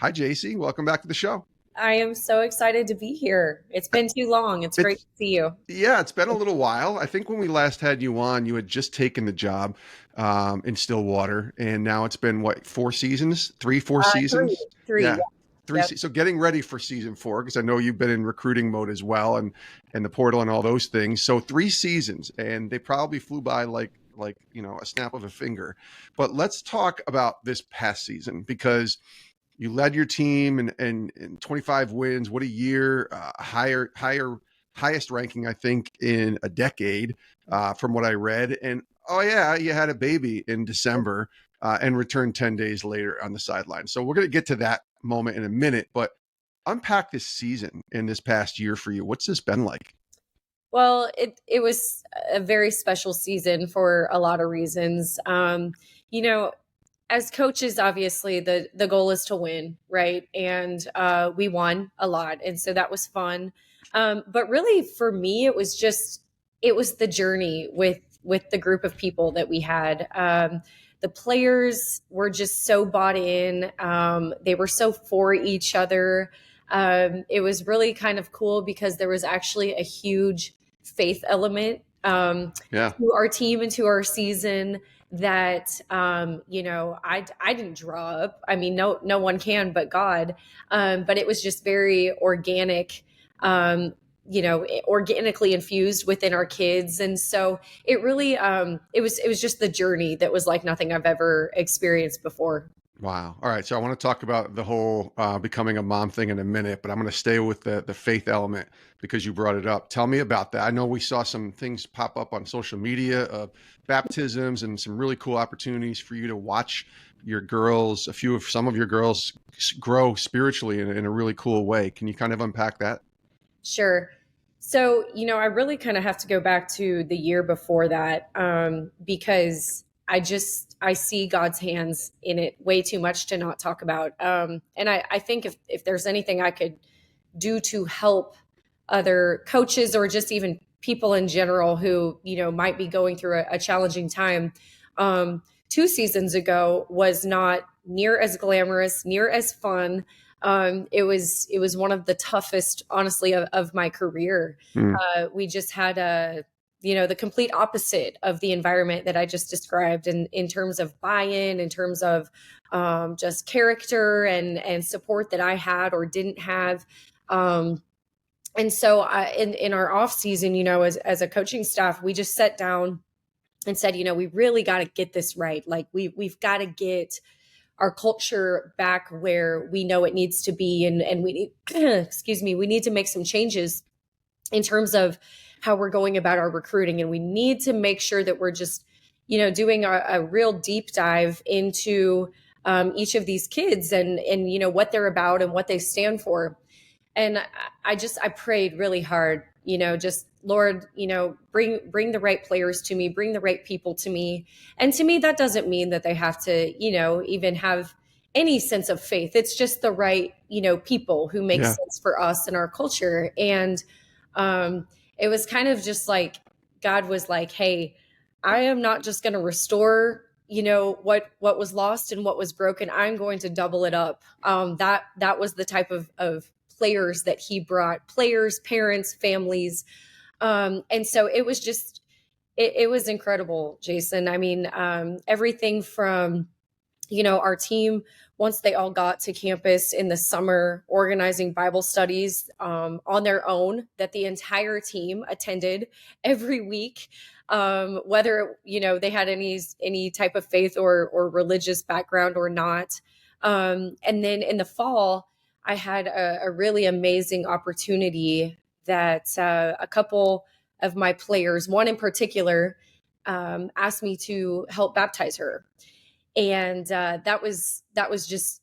Hi, Jacie. Welcome back to the show. I am so excited to be here. It's been too long. It's great It's to see you. yeah, it's been a little while. I think when we last had you on, you had just taken the job in Stillwater, and now it's been what, 4 seasons, three, four Three, seasons? three. Yeah, Yep. so getting ready for season four because I know you've been in recruiting mode as well, and the portal and all those things. So 3 seasons, and they probably flew by like a snap of a finger. But let's talk about this past season because you led your team and 25 wins. What a year! Highest ranking I think in a decade, from what I read. And oh yeah, you had a baby in December and returned 10 days later on the sideline. So we're gonna get to that moment in a minute, but unpack this season in this past year for you. What's this been like? Well, it was a very special season for a lot of reasons. You know, as coaches, obviously the goal is to win, right? And we won a lot, and so that was fun. But really, for me, it was the journey with the group of people that we had. The players were just so bought in. They were so for each other. It was really kind of cool because there was actually a huge faith element Yeah. to our team and to our season that I didn't draw up. I mean, no one can but God. But it was just very organic, organically infused within our kids. And so it really it was just the journey that was like nothing I've ever experienced before. Wow. All right. So I want to talk about the whole becoming a mom thing in a minute, but I'm going to stay with the faith element because you brought it up. Tell me about that. I know we saw some things pop up on social media of baptisms and some really cool opportunities for you to watch your girls, some of your girls grow spiritually in a really cool way. Can you kind of unpack that? Sure. So, I really kind of have to go back to the year before that, because I see God's hands in it way too much to not talk about. And I think if there's anything I could do to help other coaches or just even people in general who, might be going through a challenging time, 2 seasons ago was not near as glamorous, near as fun. It was one of the toughest, honestly, of my career. Hmm. We just had the complete opposite of the environment that I just described in terms of buy-in, in terms of just character and support that I had or didn't have. And so in our off season, as a coaching staff, we just sat down and said, we really got to get this right. Like we've got to get our culture back where we know it needs to be. And we need, excuse me, we need to make some changes in terms of how we're going about our recruiting. And we need to make sure that we're just, doing a real deep dive into each of these kids and, what they're about and what they stand for. And I prayed really hard, just Lord, bring the right players to me, bring the right people to me. And to me, that doesn't mean that they have to, even have any sense of faith. It's just the right, people who make Yeah. sense for us and our culture. And it was kind of just like God was like, hey, I am not just going to restore what was lost and what was broken. I'm going to double it up. That was the type of players that he brought, players, parents, families. And so it was just it was incredible, Jason. I mean, everything from our team, once they all got to campus in the summer, organizing Bible studies on their own that the entire team attended every week, whether they had any type of faith or religious background or not. And then in the fall, I had a really amazing opportunity that a couple of my players, one in particular, asked me to help baptize her, and that was just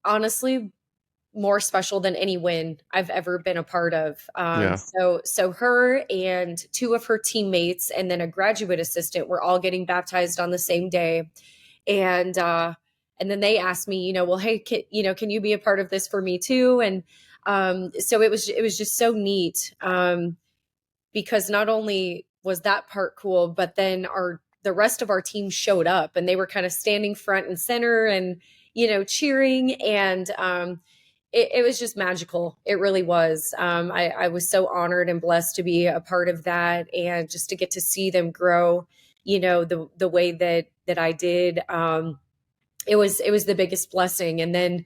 honestly more special than any win I've ever been a part of. Yeah. So her and two of her teammates and then a graduate assistant were all getting baptized on the same day, and then they asked me, well, hey, can you be a part of this for me too? And so it was just so neat, because not only was that part cool, but then the rest of our team showed up and they were kind of standing front and center. And cheering. And it was just magical. It really was. I was so honored and blessed to be a part of that, and just to get to see them grow, the way that I did. It was the biggest blessing. And then,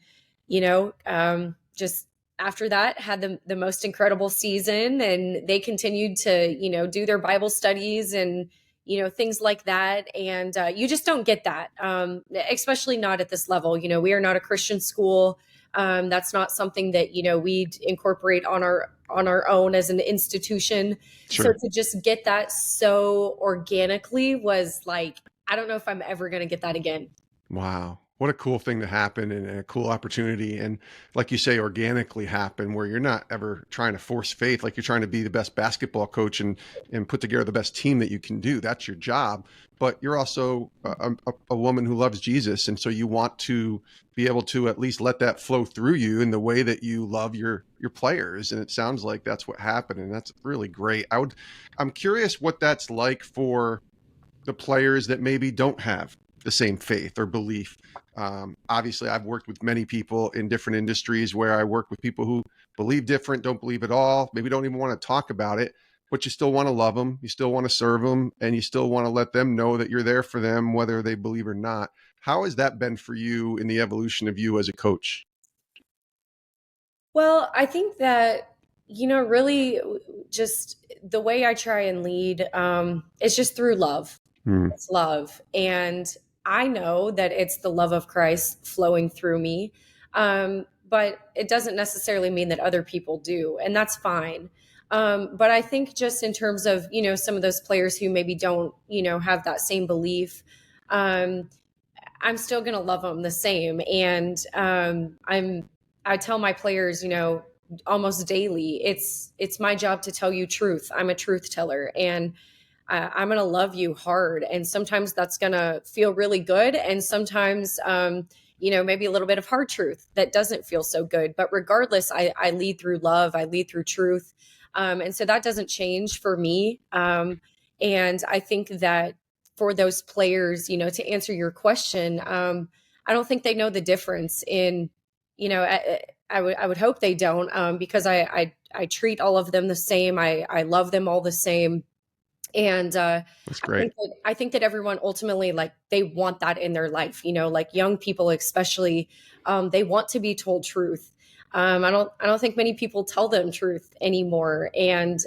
just after that, had the most incredible season, and they continued to, do their Bible studies and, things like that. And you just don't get that, especially not at this level. We are not a Christian school. That's not something that, we'd incorporate on our own as an institution. So Sure. to just get that so organically was like, I don't know if I'm ever going to get that again. Wow. What a cool thing to happen, and a cool opportunity. And like you say, organically happen, where you're not ever trying to force faith, like you're trying to be the best basketball coach and put together the best team that you can do. That's your job. But you're also a woman who loves Jesus. And so you want to be able to at least let that flow through you in the way that you love your players. And it sounds like that's what happened. And that's really great. I'm curious what that's like for the players that maybe don't have the same faith or belief. Obviously, I've worked with many people in different industries where I work with people who believe different, don't believe at all, maybe don't even want to talk about it, but you still want to love them, you still want to serve them, and you still want to let them know that you're there for them, whether they believe or not. How has that been for you in the evolution of you as a coach? Well, I think that, really just the way I try and lead, is just through love. Hmm. It's love. And I know that it's the love of Christ flowing through me. But it doesn't necessarily mean that other people do, and that's fine. But I think just in terms of, some of those players who maybe don't, have that same belief, um, I'm still going to love them the same. And I tell my players, almost daily, it's my job to tell you truth. I'm a truth teller, and I'm going to love you hard. And sometimes that's going to feel really good. And sometimes, maybe a little bit of hard truth that doesn't feel so good. But regardless, I lead through love. I lead through truth. And so that doesn't change for me. And I think that for those players, to answer your question, I don't think they know the difference in, I would hope they don't, because I treat all of them the same. I love them all the same. And That's I great. think that everyone ultimately, like, they want that in their life, like young people especially, they want to be told truth. I don't think many people tell them truth anymore. And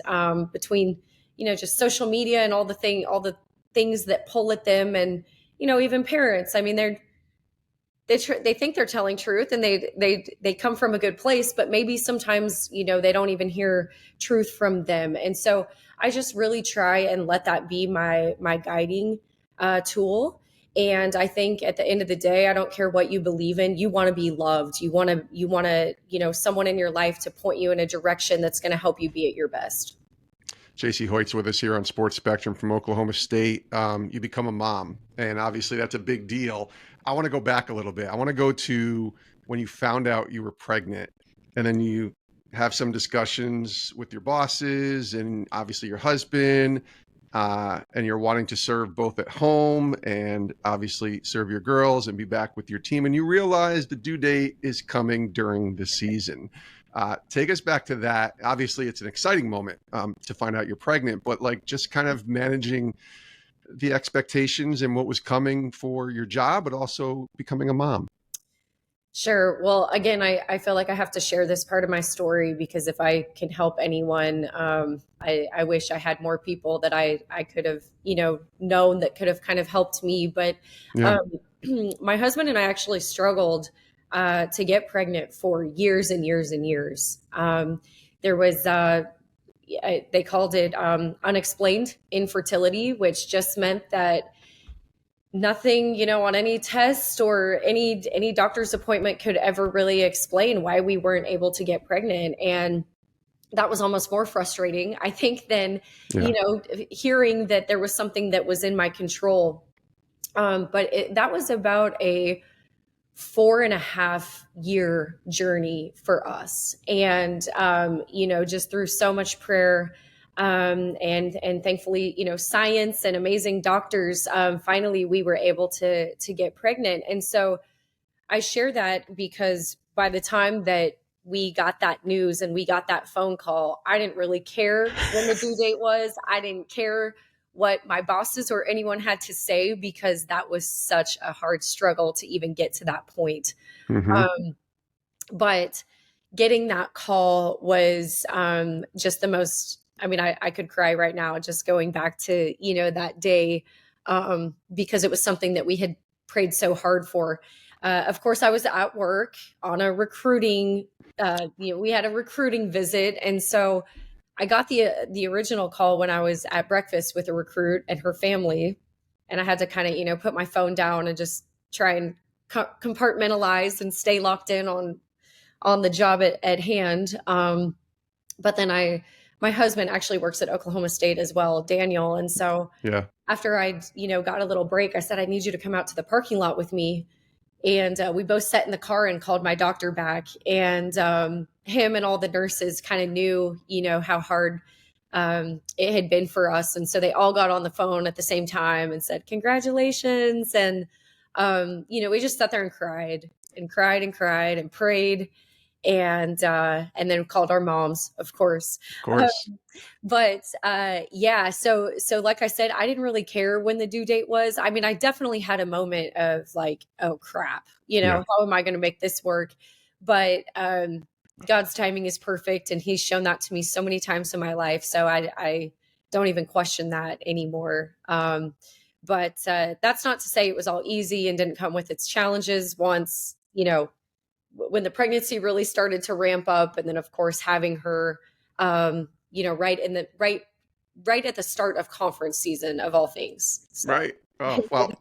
between, just social media and all the things that pull at them, and even parents, I mean, they think they're telling truth, and they come from a good place, but maybe sometimes, they don't even hear truth from them. And so I just really try and let that be my guiding tool. And I think at the end of the day, I don't care what you believe in. You want to be loved. You want to, someone in your life to point you in a direction that's going to help you be at your best. Jacie Hoyt's with us here on Sports Spectrum from Oklahoma State. You become a mom, and obviously that's a big deal. I want to go back a little bit. I want to go to when you found out you were pregnant, and then you have some discussions with your bosses and obviously your husband, and you're wanting to serve both at home and obviously serve your girls and be back with your team. And you realize the due date is coming during the season. Take us back to that. Obviously, it's an exciting moment to find out you're pregnant, but like just kind of managing the expectations and what was coming for your job, but also becoming a mom. Sure. Well, again, I feel like I have to share this part of my story, because if I can help anyone, I wish I had more people that I could have, known that could have kind of helped me. But Yeah. um, my husband and I actually struggled to get pregnant for years and years and years. There was, they called it unexplained infertility, which just meant that nothing, on any test or any doctor's appointment could ever really explain why we weren't able to get pregnant. And that was almost more frustrating, I think, than, Yeah. hearing that there was something that was in my control. But that was about a 4.5 year journey for us. And, just through so much prayer, and thankfully, science and amazing doctors, finally we were able to get pregnant. And so I share that because by the time that we got that news and we got that phone call, I didn't really care when the due date was. I didn't care what my bosses or anyone had to say, because that was such a hard struggle to even get to that point. Mm-hmm. But getting that call was just the most, I mean, I could cry right now just going back to, that day, because it was something that we had prayed so hard for. Of course, I was at work on a recruiting, we had a recruiting visit. And so I got the original call when I was at breakfast with a recruit and her family. And I had to kind of, put my phone down and just try and compartmentalize and stay locked in on the job at hand. But then my husband actually works at Oklahoma State as well, Daniel. And so Yeah. after I'd, got a little break, I said, I need you to come out to the parking lot with me. And we both sat in the car and called my doctor back. And him and all the nurses kind of knew, how hard it had been for us. And so they all got on the phone at the same time and said, congratulations. And, we just sat there and cried and cried and cried and prayed. And then called our moms, of course. Of course. But yeah, so like I said, I didn't really care when the due date was. I mean, I definitely had a moment of like, oh crap, Yeah. how am I going to make this work? But God's timing is perfect, and He's shown that to me so many times in my life. So I don't even question that anymore. But that's not to say it was all easy and didn't come with its challenges once, when the pregnancy really started to ramp up. And then of course having her, right at the start of conference season of all things. So. Right. Oh, well,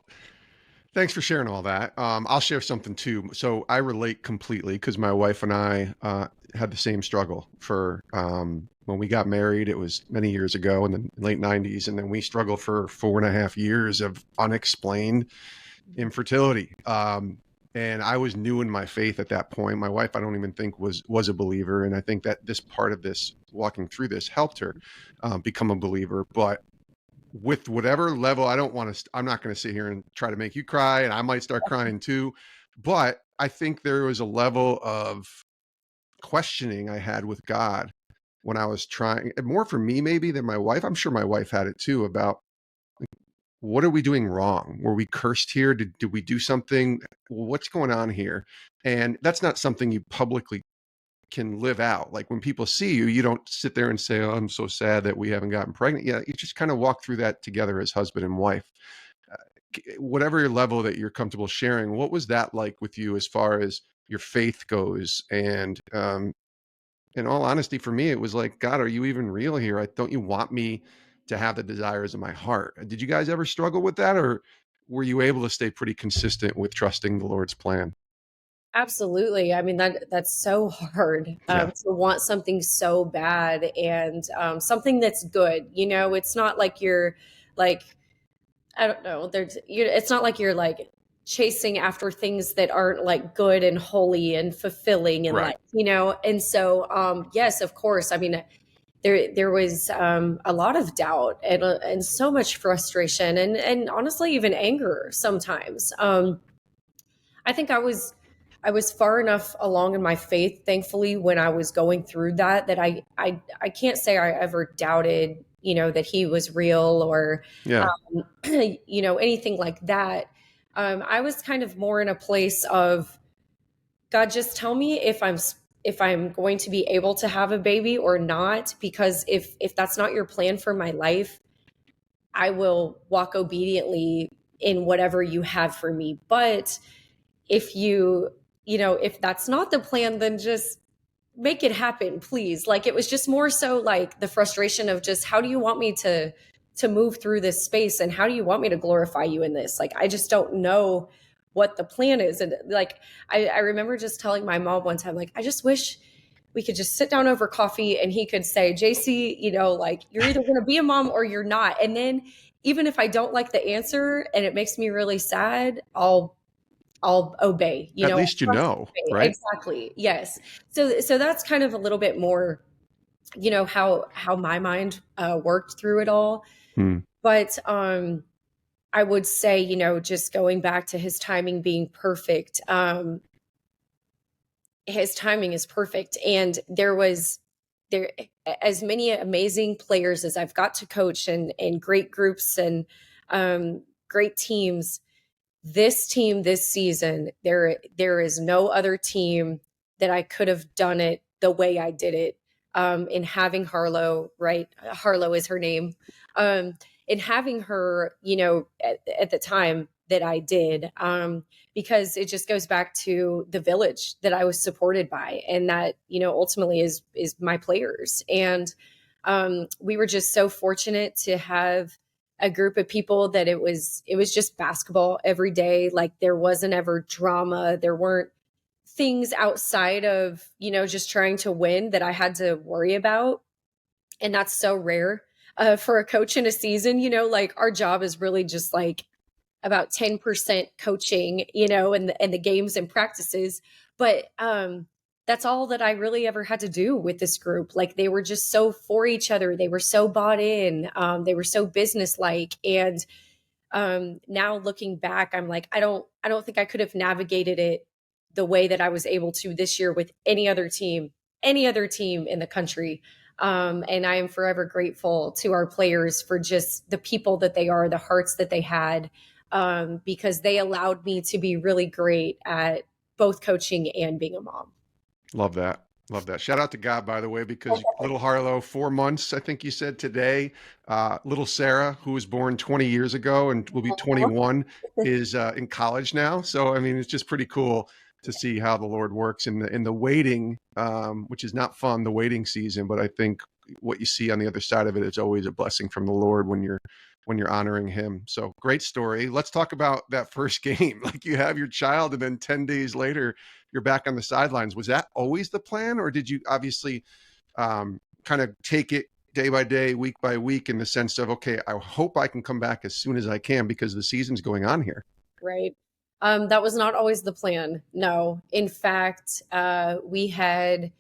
thanks for sharing all that. I'll share something too. So I relate completely because my wife and I had the same struggle for when we got married. It was many years ago in the late 90s. And then we struggled for 4.5 years of unexplained infertility. And I was new in my faith at that point. My wife, I don't even think was a believer. And I think that this part of this, walking through this, helped her become a believer. But with whatever level, I'm not going to sit here and try to make you cry, and I might start crying too. But I think there was a level of questioning I had with God when I was trying, more for me maybe than my wife. I'm sure my wife had it too, about what are we doing wrong? Were we cursed here? Did we do something? What's going on here? And that's not something you publicly can live out. Like when people see you, you don't sit there and say, oh, I'm so sad that we haven't gotten pregnant yet. You just kind of walk through that together as husband and wife. Whatever level that you're comfortable sharing, what was that like with you as far as your faith goes? And in all honesty, for me, it was like, God, are you even real here? Don't you want me to have the desires of my heart? Did you guys ever struggle with that, or were you able to stay pretty consistent with trusting the Lord's plan? Absolutely. I mean, that's so hard to want something so bad, and something that's good. It's not like you're like, I don't know. It's not like you're like chasing after things that aren't like good and holy and fulfilling and Right. And so, yes, of course. I mean, there was a lot of doubt and so much frustration and honestly even anger sometimes. I think I was far enough along in my faith, thankfully, when I was going through that I can't say I ever doubted, that He was real or, Yeah. anything like that. I was kind of more in a place of, God, just tell me if I'm going to be able to have a baby or not, because if that's not your plan for my life, I will walk obediently in whatever you have for me. But if if that's not the plan, then just make it happen, please. Like, it was just more so like the frustration of just, how do you want me to move through this space, and how do you want me to glorify you in this? Like, I just don't know what the plan is. And like, I remember just telling my mom one time, like, I just wish we could just sit down over coffee and he could say, Jacie, like, you're either going to be a mom or you're not. And then even if I don't like the answer and it makes me really sad, I'll obey, At least right? Exactly. Yes. So that's kind of a little bit more, how my mind worked through it all. Hmm. But I would say, you know, just going back to his timing being perfect, his timing is perfect. And there as many amazing players as I've got to coach, and great groups, and great teams. This team this season, there is no other team that I could have done it the way I did it. In having Harlow, right? Harlow is her name. In having her, you know, at the time that I did, because it just goes back to the village that I was supported by, and that, you know, ultimately is my players. And we were just so fortunate to have a group of people that it was just basketball every day. Like, there wasn't ever drama. There weren't things outside of, you know, just trying to win that I had to worry about. And that's so rare for a coach in a season. You know, like, our job is really just like about 10% coaching, you know, and the games and practices. But that's all that I really ever had to do with this group. Like, they were just so for each other. They were so bought in. They were so businesslike. And now looking back, I'm like, I don't think I could have navigated it the way that I was able to this year with any other team in the country. And I am forever grateful to our players for just the people that they are, the hearts that they had, because they allowed me to be really great at both coaching and being a mom. Love that. Love that. Shout out to God, by the way, because little Harlow, 4 months, I think you said today. Little Sarah, who was born 20 years ago and will be 21, is in college now. So, I mean, it's just pretty cool to see how the Lord works in the waiting, which is not fun, the waiting season. But I think what you see on the other side of it is always a blessing from the Lord when you're honoring him. So, great story. Let's talk about that first game. Like, you have your child, and then 10 days later, you're back on the sidelines. Was that always the plan, or did you obviously kind of take it day by day, week by week, in the sense of, okay, I hope I can come back as soon as I can because the season's going on here? Right. That was not always the plan. No. In fact, we had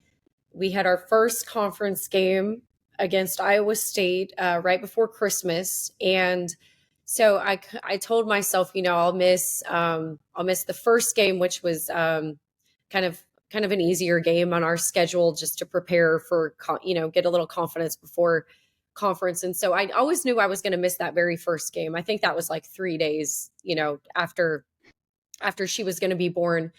our first conference game against Iowa State right before Christmas, and so I told myself, you know, I'll miss the first game, which was kind of an easier game on our schedule, just to prepare for, you know, get a little confidence before conference. And so I always knew I was going to miss that very first game. I think that was like 3 days, you know, after she was going to be born.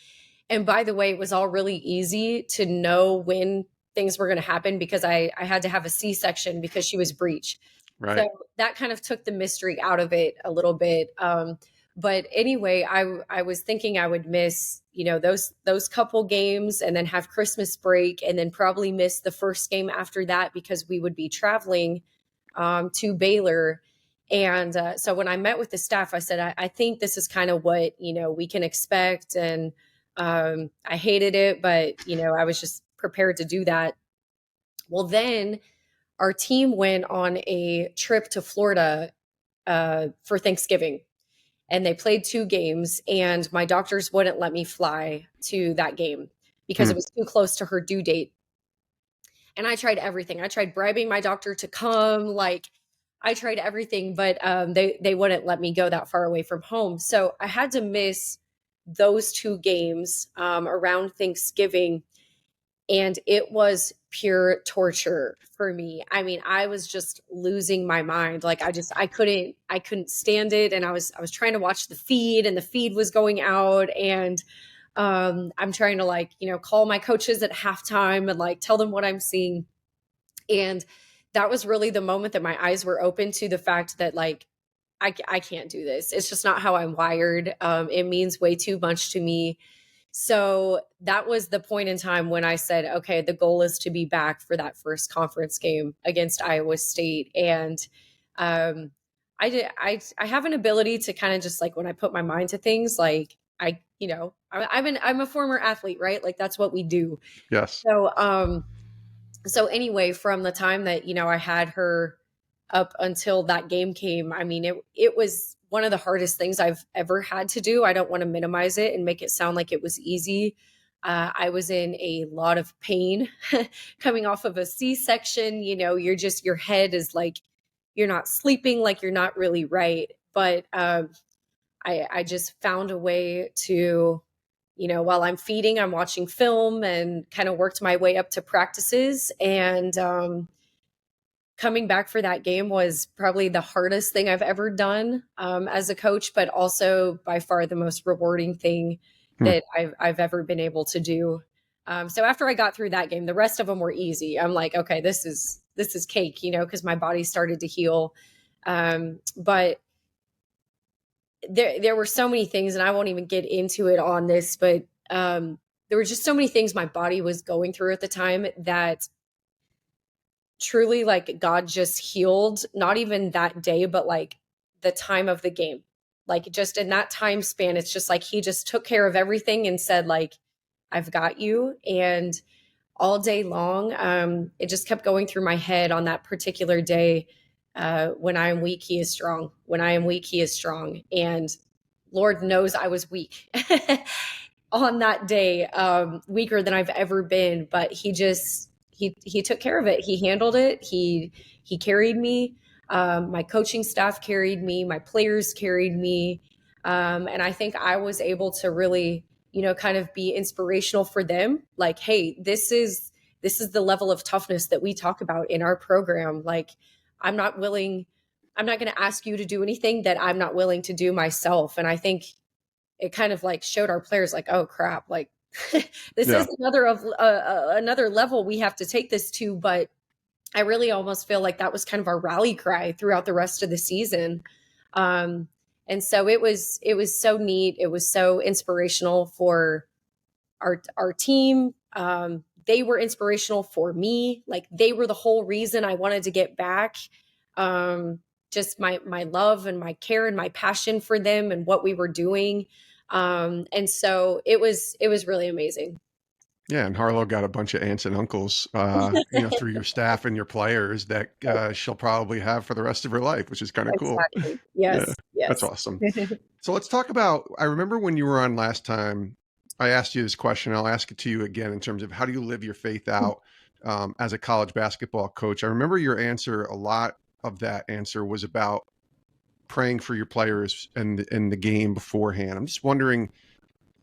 And by the way, it was all really easy to know when things were going to happen, because I had to have a C-section because she was breech. Right. So that kind of took the mystery out of it a little bit. But anyway, I was thinking I would miss, you know, those couple games, and then have Christmas break, and then probably miss the first game after that, because we would be traveling to Baylor. And so when I met with the staff, I said, I think this is kind of what, you know, we can expect. And I hated it, but, you know, I was just prepared to do that. Well, then our team went on a trip to Florida for Thanksgiving, and they played 2 games, and my doctors wouldn't let me fly to that game because it was too close to her due date. And I tried everything. I tried bribing my doctor to come. Like, I tried everything, but they wouldn't let me go that far away from home. So I had to miss those 2 games around Thanksgiving. And it was pure torture for me. I mean, I was just losing my mind. Like, I couldn't stand it. And I was trying to watch the feed, and the feed was going out. And I'm trying to, like, you know, call my coaches at halftime and like tell them what I'm seeing. And that was really the moment that my eyes were open to the fact that, like, I can't do this. It's just not how I'm wired. It means way too much to me. So that was the point in time when I said, okay, the goal is to be back for that first conference game against Iowa State. And I have an ability to kind of just, like, when I put my mind to things, like, I'm a former athlete, right? Like, that's what we do. Yes. So anyway, from the time that, you know, I had her up until that game came, I mean, it was one of the hardest things I've ever had to do. I don't want to minimize it and make it sound like it was easy. I was in a lot of pain coming off of a C-section. You know, your head is like, you're not sleeping, like, you're not really right. but I just found a way to, while I'm feeding, I'm watching film and kind of worked my way up to practices. And coming back for that game was probably the hardest thing I've ever done as a coach, but also by far the most rewarding thing that I've ever been able to do. So after I got through that game, the rest of them were easy. I'm like, okay, this is cake, because my body started to heal. But there were so many things, and I won't even get into it on this, but there were just so many things my body was going through at the time that truly, like, God just healed, not even that day, but like the time of the game. Like, just in that time span, it's just like he just took care of everything and said, like, I've got you. And all day long, it just kept going through my head on that particular day. When I am weak, he is strong. When I am weak, he is strong. And Lord knows I was weak on that day, weaker than I've ever been. But he took care of it. He handled it. He carried me. My coaching staff carried me. My players carried me. And I think I was able to really, kind of be inspirational for them. Like, hey, this is the level of toughness that we talk about in our program. Like, I'm not going to ask you to do anything that I'm not willing to do myself. And I think it kind of like showed our players like, oh crap, like this is another level we have to take this to. But I really almost feel like that was kind of our rally cry throughout the rest of the season. And so it was so neat. It was so inspirational for our team. They were inspirational for me. Like, they were the whole reason I wanted to get back. Just my love and my care and my passion for them and what we were doing. And so it was really amazing. Yeah, and Harlow got a bunch of aunts and uncles, through your staff and your players that she'll probably have for the rest of her life, which is kind of cool. Exactly. Yes. Yeah, Yes. that's awesome. So let's talk about, I remember when you were on last time, I asked you this question. I'll ask it to you again in terms of how do you live your faith out as a college basketball coach? I remember your answer, a lot of that answer was about praying for your players and the game beforehand. I'm just wondering,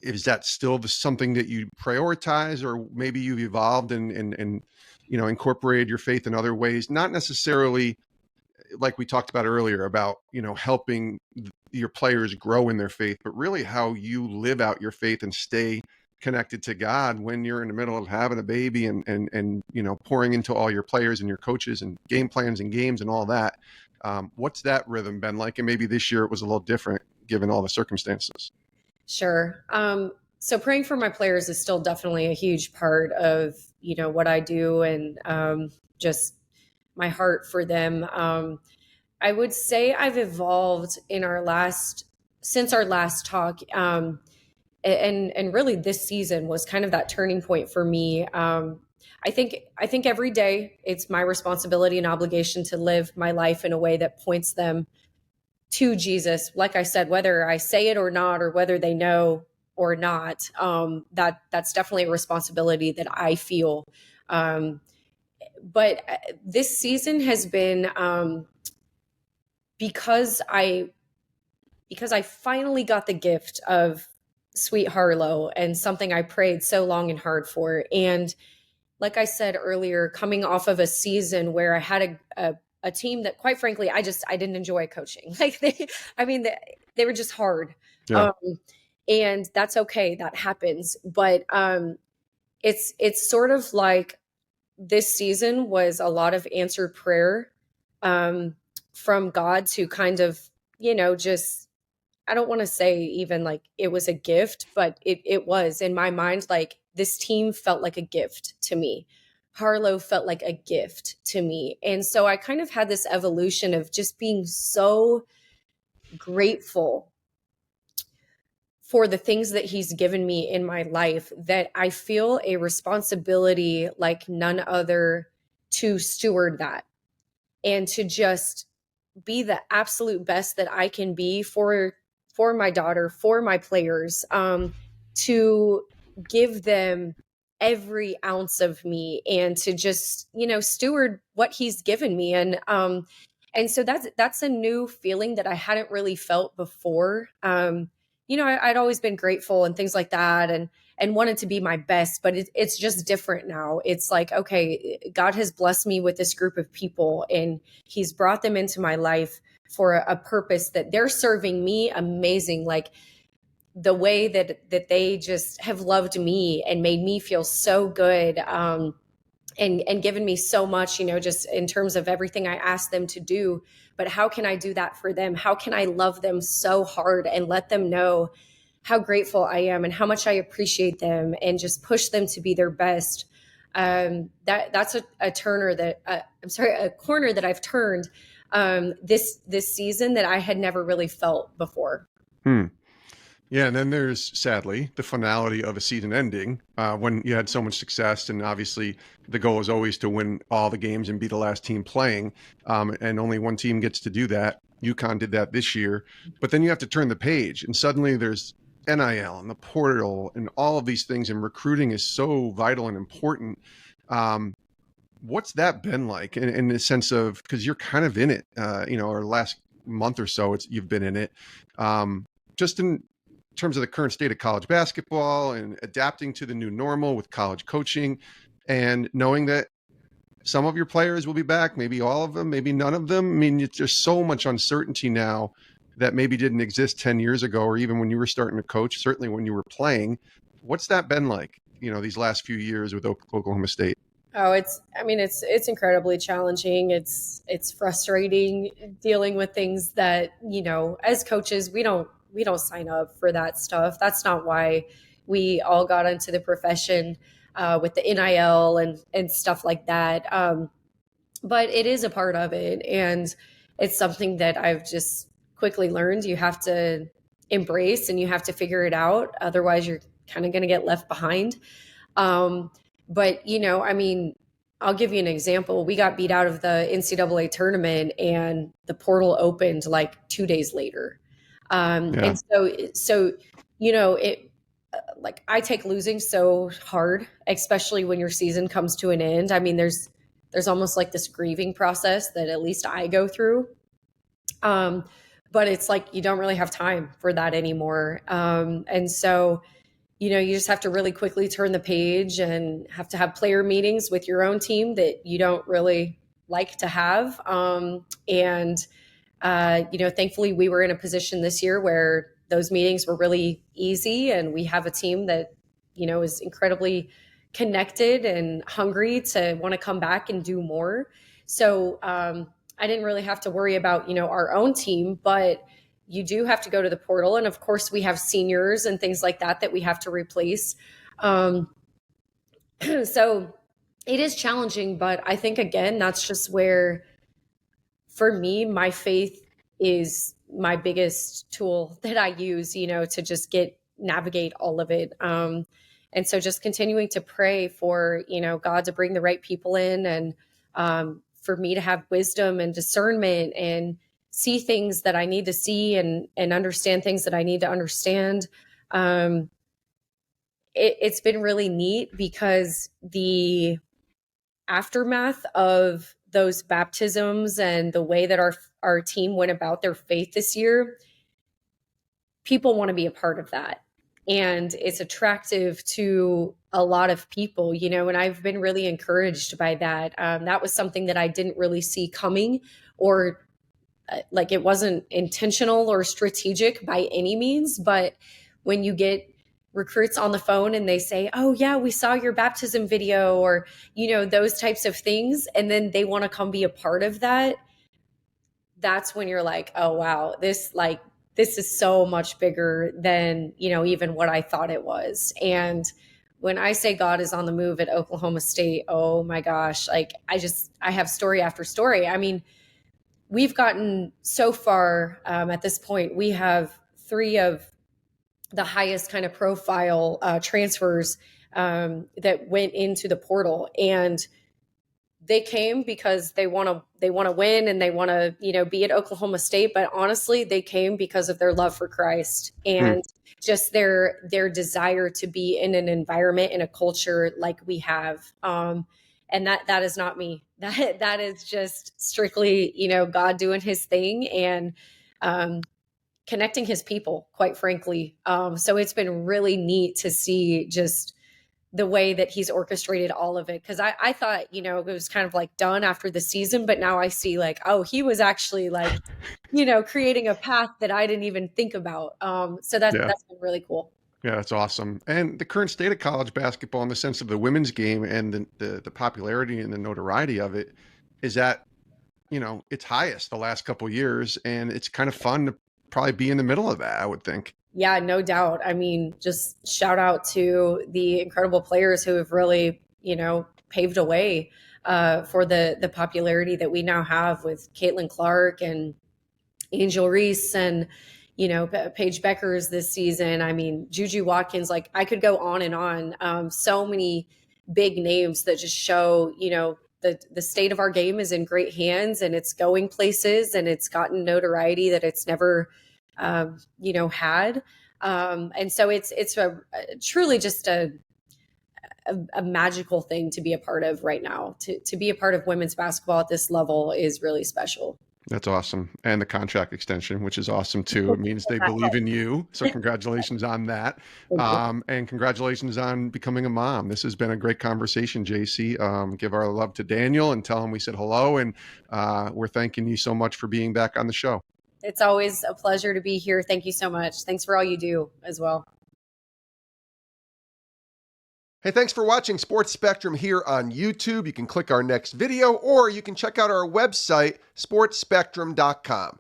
is that still something that you prioritize, or maybe you've evolved and incorporated your faith in other ways? Not necessarily like we talked about earlier about, helping your players grow in their faith, but really how you live out your faith and stay connected to God when you're in the middle of having a baby and pouring into all your players and your coaches and game plans and games and all that. What's that rhythm been like? And maybe this year it was a little different given all the circumstances. Sure. So praying for my players is still definitely a huge part of, what I do, and just my heart for them. I would say I've evolved since our last talk. And really this season was kind of that turning point for me. I think every day it's my responsibility and obligation to live my life in a way that points them to Jesus. Like I said, whether I say it or not, or whether they know or not, that's definitely a responsibility that I feel. But this season has been, because I finally got the gift of sweet Harlow, and something I prayed so long and hard for. And like I said earlier, coming off of a season where I had a team that, quite frankly, I didn't enjoy coaching. Like they were just hard. Yeah. And that's okay. That happens. But it's sort of like this season was a lot of answered prayer from God to kind of, just, I don't want to say even like it was a gift, but it was in my mind. Like, this team felt like a gift to me. Harlow felt like a gift to me. And so I kind of had this evolution of just being so grateful for the things that he's given me in my life, that I feel a responsibility like none other to steward that, and to just be the absolute best that I can be for my daughter, for my players, to give them every ounce of me, and to just, steward what he's given me. And And so that's a new feeling that I hadn't really felt before. I'd always been grateful and things like that, and wanted to be my best, but it's just different now. It's like, okay, God has blessed me with this group of people, and He's brought them into my life for a purpose that they're serving me amazing. Like the way that they just have loved me and made me feel so good. And given me so much, just in terms of everything I asked them to do. But how can I do that for them? How can I love them so hard and let them know how grateful I am and how much I appreciate them, and just push them to be their best? That's a corner that I've turned this season that I had never really felt before. Yeah, and then there's, sadly, the finality of a season ending when you had so much success, and obviously the goal is always to win all the games and be the last team playing, and only one team gets to do that. UConn did that this year, but then you have to turn the page, and suddenly there's NIL and the portal and all of these things, and recruiting is so vital and important. What's that been like in the sense of, because you're kind of in it, or last month or so, you've been in it, just in terms of the current state of college basketball and adapting to the new normal with college coaching, and knowing that some of your players will be back, maybe all of them, maybe none of them. I mean, there's so much uncertainty now that maybe didn't exist 10 years ago, or even when you were starting to coach, certainly when you were playing. What's that been like, these last few years with Oklahoma State? Oh, it's incredibly challenging. It's frustrating dealing with things that, as coaches, we don't sign up for that stuff. That's not why we all got into the profession with the NIL and stuff like that. But it is a part of it. And it's something that I've just quickly learned you have to embrace and you have to figure it out. Otherwise, you're kind of going to get left behind. But, I'll give you an example. We got beat out of the NCAA tournament and the portal opened like 2 days later. And so, like I take losing so hard, especially when your season comes to an end. I mean, there's almost like this grieving process that at least I go through. But it's like, you don't really have time for that anymore. And so, you just have to really quickly turn the page and have to have player meetings with your own team that you don't really like to have. Thankfully we were in a position this year where those meetings were really easy, and we have a team that, is incredibly connected and hungry to want to come back and do more. So I didn't really have to worry about, our own team, but you do have to go to the portal. And of course we have seniors and things like that we have to replace. So it is challenging, but I think, again, that's just where, for me, my faith is my biggest tool that I use, to just navigate all of it. And so just continuing to pray for, God to bring the right people in, and for me to have wisdom and discernment and see things that I need to see, and understand things that I need to understand. It's been really neat because the aftermath of those baptisms and the way that our team went about their faith this year, people want to be a part of that. And it's attractive to a lot of people, and I've been really encouraged by that. That was something that I didn't really see coming, or like it wasn't intentional or strategic by any means. But when you get recruits on the phone and they say, "Oh yeah, we saw your baptism video," or, those types of things, and then they want to come be a part of that, that's when you're like, oh wow, this is so much bigger than, even what I thought it was. And when I say God is on the move at Oklahoma State, oh my gosh, like I have story after story. I mean, we've gotten so far at this point. We have 3 of the highest kind of profile transfers that went into the portal, and they came because they want to win and they want to, be at Oklahoma State. But honestly, they came because of their love for Christ and just their desire to be in an environment and a culture like we have. And that is not me. That is just strictly, you know, God doing his thing and connecting his people, quite frankly. So it's been really neat to see just the way that he's orchestrated all of it. Cause I thought, you know, it was kind of like done after the season, but now I see like, oh, he was actually like, you know, creating a path that I didn't even think about. So Yeah. that's been really cool. Yeah, that's awesome. And the current state of college basketball in the sense of the women's game and the popularity and the notoriety of it is at, you know, its highest the last couple of years. And it's kind of fun to probably be in the middle of that, I would think. Yeah, no doubt. I mean, just shout out to the incredible players who have really, you know, paved a way for the popularity that we now have with Caitlin Clark and Angel Reese and, you know, Paige Beckers this season. I mean, Juju Watkins, like I could go on and on. So many big names that just show, you know, the state of our game is in great hands and it's going places and it's gotten notoriety that it's never, you know, had. And so it's truly just a magical thing to be a part of right now. To be a part of women's basketball at this level is really special. That's awesome. And the contract extension, which is awesome too. It means they believe in you. So congratulations on that. And congratulations on becoming a mom. This has been a great conversation, Jacie. Give our love to Daniel and tell him we said hello. And we're thanking you so much for being back on the show. It's always a pleasure to be here. Thank you so much. Thanks for all you do as well. Hey, thanks for watching Sports Spectrum here on YouTube. You can click our next video or you can check out our website, sportspectrum.com.